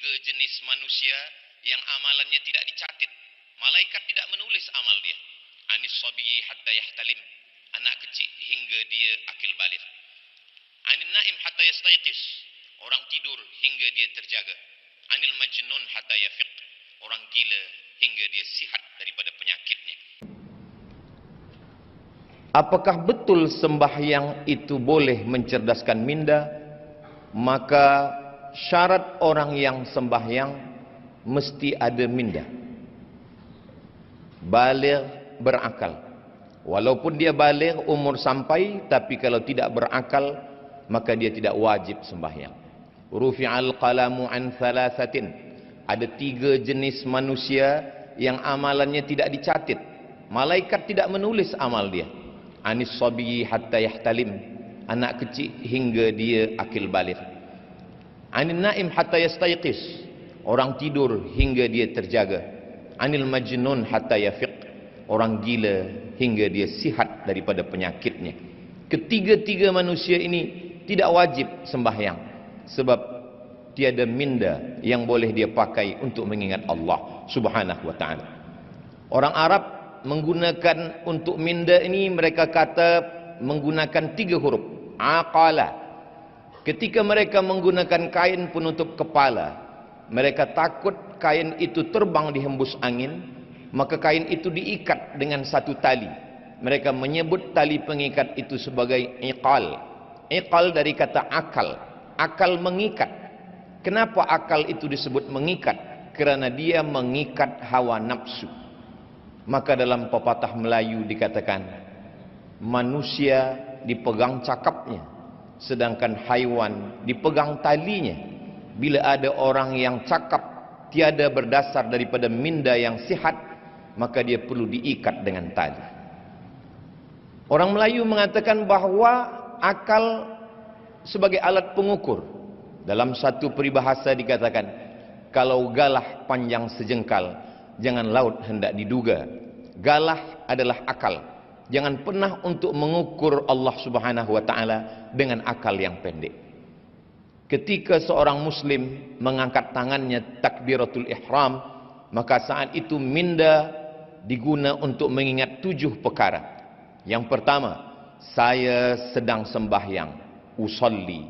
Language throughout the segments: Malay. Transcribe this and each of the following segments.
tiga jenis manusia yang amalannya tidak dicatat. Malaikat tidak menulis amal dia. Anis sabiyi hatta yahtalim, anak kecil hingga dia akil baligh. Anil naim hatta yastayqis, orang tidur hingga dia terjaga. Anil majnun hatta yafiq, orang gila hingga dia sihat daripada penyakitnya. Apakah betul sembahyang itu boleh mencerdaskan minda? Maka syarat orang yang sembahyang mesti ada minda, baligh, berakal. Walaupun dia baligh, umur sampai, tapi kalau tidak berakal, maka dia tidak wajib sembahyang. Rufi'al qalamu an thalathatin, ada tiga jenis manusia yang amalannya tidak dicatat. Malaikat tidak menulis amal dia. Anis sabiyi hatta yahtalim, anak kecil hingga dia akil baligh. Anil naim hatta yastayqis, orang tidur hingga dia terjaga. Anil majnun hatta yafiq, orang gila hingga dia sihat daripada penyakitnya. Ketiga-tiga manusia ini tidak wajib sembahyang, sebab tiada minda yang boleh dia pakai untuk mengingat Allah Subhanahu wa ta'ala. Orang Arab menggunakan untuk minda ini, mereka kata menggunakan tiga huruf, aqala. Ketika mereka menggunakan kain penutup kepala, mereka takut kain itu terbang dihembus angin, maka kain itu diikat dengan satu tali. Mereka menyebut tali pengikat itu sebagai iqal. Iqal dari kata akal, akal mengikat. Kenapa akal itu disebut mengikat? Kerana dia mengikat hawa nafsu. Maka dalam pepatah Melayu dikatakan, manusia dipegang cakapnya, sedangkan haiwan dipegang talinya. Bila ada orang yang cakap tiada berdasar daripada minda yang sihat, maka dia perlu diikat dengan tali. Orang Melayu mengatakan bahawa akal sebagai alat pengukur. Dalam satu peribahasa dikatakan, kalau galah panjang sejengkal, jangan laut hendak diduga. Galah adalah akal. Jangan pernah untuk mengukur Allah Subhanahu wa ta'ala dengan akal yang pendek. Ketika seorang muslim mengangkat tangannya takbiratul ihram, maka saat itu minda diguna untuk mengingat 7 perkara. Yang pertama, saya sedang sembahyang, usalli.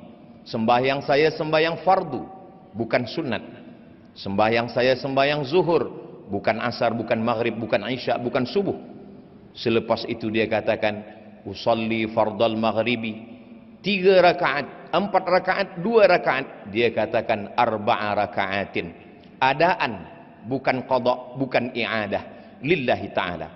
Sembahyang saya sembahyang fardu, bukan sunat. Sembahyang saya sembahyang zuhur, bukan asar, bukan maghrib, bukan isya, bukan subuh. Selepas itu dia katakan, usalli fardal maghribi, 3 rakaat, 4 rakaat, 2 rakaat. Dia katakan arba'a rakaatin, adaan, bukan qada, bukan i'adah, lillahi ta'ala.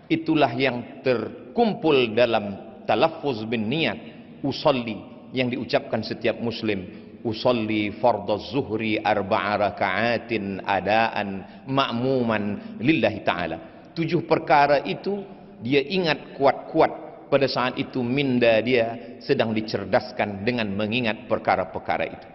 Itulah yang terkumpul dalam talaffuz bin niat usalli yang diucapkan setiap muslim. Usalli fardaz zuhri arba'a raka'atin adaan ma'muman lillahi ta'ala. 7 perkara itu dia ingat kuat-kuat. Pada saat itu minda dia sedang dicerdaskan dengan mengingat perkara-perkara itu.